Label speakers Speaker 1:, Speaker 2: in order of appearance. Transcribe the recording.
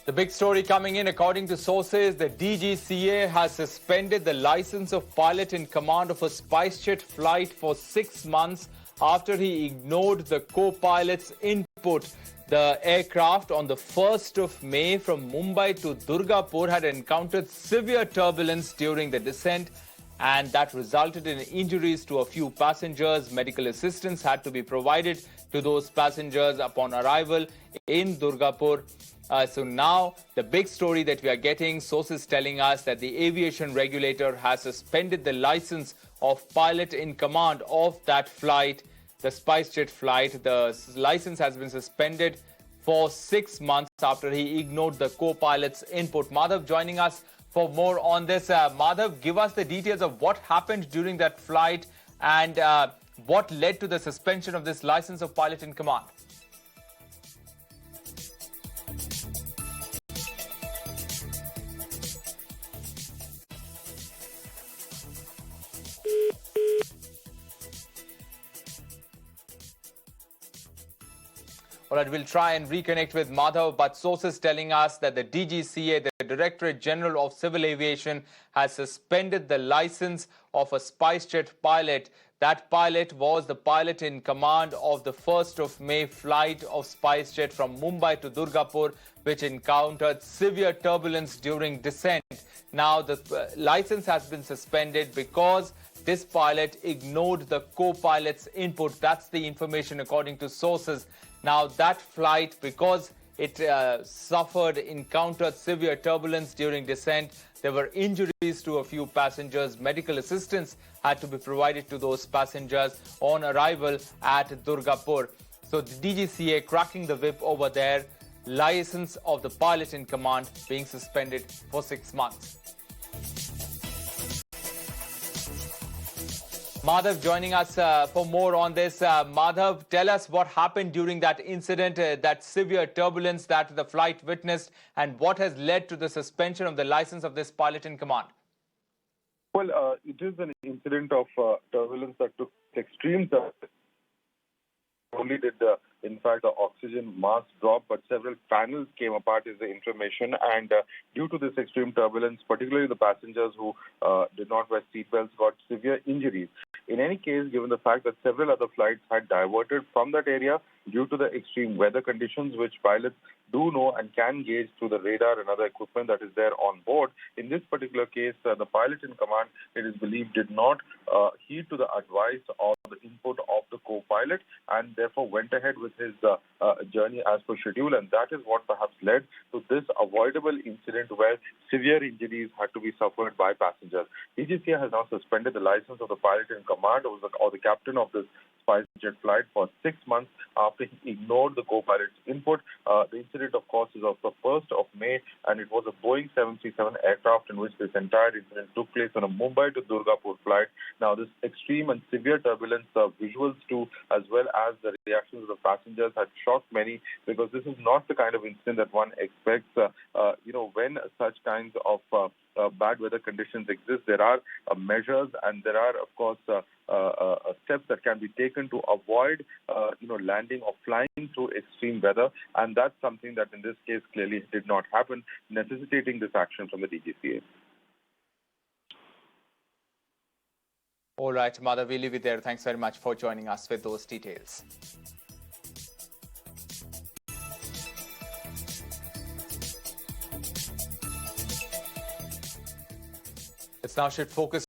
Speaker 1: The big story coming in, according to sources, the DGCA has suspended the license of pilot in command of a Spicejet flight for 6 months after he ignored the co-pilot's input. The aircraft on the 1st of May from Mumbai to Durgapur had encountered severe turbulence during the descent, and that resulted in injuries to a few passengers. Medical assistance had to be provided to those passengers upon arrival in Durgapur. So now the big story that we are getting, sources telling us that the aviation regulator has suspended the license of pilot in command of that flight, the Spicejet flight. The license has been suspended for 6 months after he ignored the co-pilot's input. Madhav joining us for more on this. Madhav, give us the details of what happened during that flight and what led to the suspension of this license of pilot in command. All right, we'll try and reconnect with Madhav, but sources telling us that the DGCA, the Directorate General of Civil Aviation, has suspended the license of a Spicejet pilot. That pilot was the pilot in command of the 1st of May flight of Spicejet from Mumbai to Durgapur, which encountered severe turbulence during descent. Now, the license has been suspended because this pilot ignored the co-pilot's input. That's the information according to sources. Now, that flight, because it encountered severe turbulence during descent, there were injuries to a few passengers. Medical assistance had to be provided to those passengers on arrival at Durgapur. So the DGCA cracking the whip over there, license of the pilot in command being suspended for 6 months. Madhav joining us for more on this. Madhav, tell us what happened during that incident, that severe turbulence that the flight witnessed, and what has led to the suspension of the license of this pilot in command.
Speaker 2: Well, it is an incident of turbulence that took extreme turbulence. Only did, in fact, the oxygen mask drop, but several panels came apart is the information. And due to this extreme turbulence, particularly the passengers who did not wear seatbelts got severe injuries. In any case, given the fact that several other flights had diverted from that area due to the extreme weather conditions, which pilots do know and can gauge through the radar and other equipment that is there on board, in this particular case, the pilot in command, it is believed, did not heed to the advice or the input of the co-pilot, and therefore went ahead with his journey as per schedule, and that is what perhaps led to this avoidable incident where severe injuries had to be suffered by passengers. DGCA has now suspended the license of the pilot in command or the captain of this Spicejet flight for 6 months after he ignored the co-pilot's input. The incident, of course, is of the 1st of May, and it was a Boeing 737 aircraft in which this entire incident took place on a Mumbai to Durgapur flight. Now, this extreme and severe turbulence, visuals too, as well as the reactions of the passengers had shocked many, because this is not the kind of incident that one expects. When such kinds of bad weather conditions exist, there are measures and there are, of course, steps that can be taken to avoid, landing or flying through extreme weather. And that's something that in this case clearly did not happen, necessitating this action from the DGCA.
Speaker 1: All right, Madhav, we'll leave it there. Thanks very much for joining us with those details. Let's now shift focus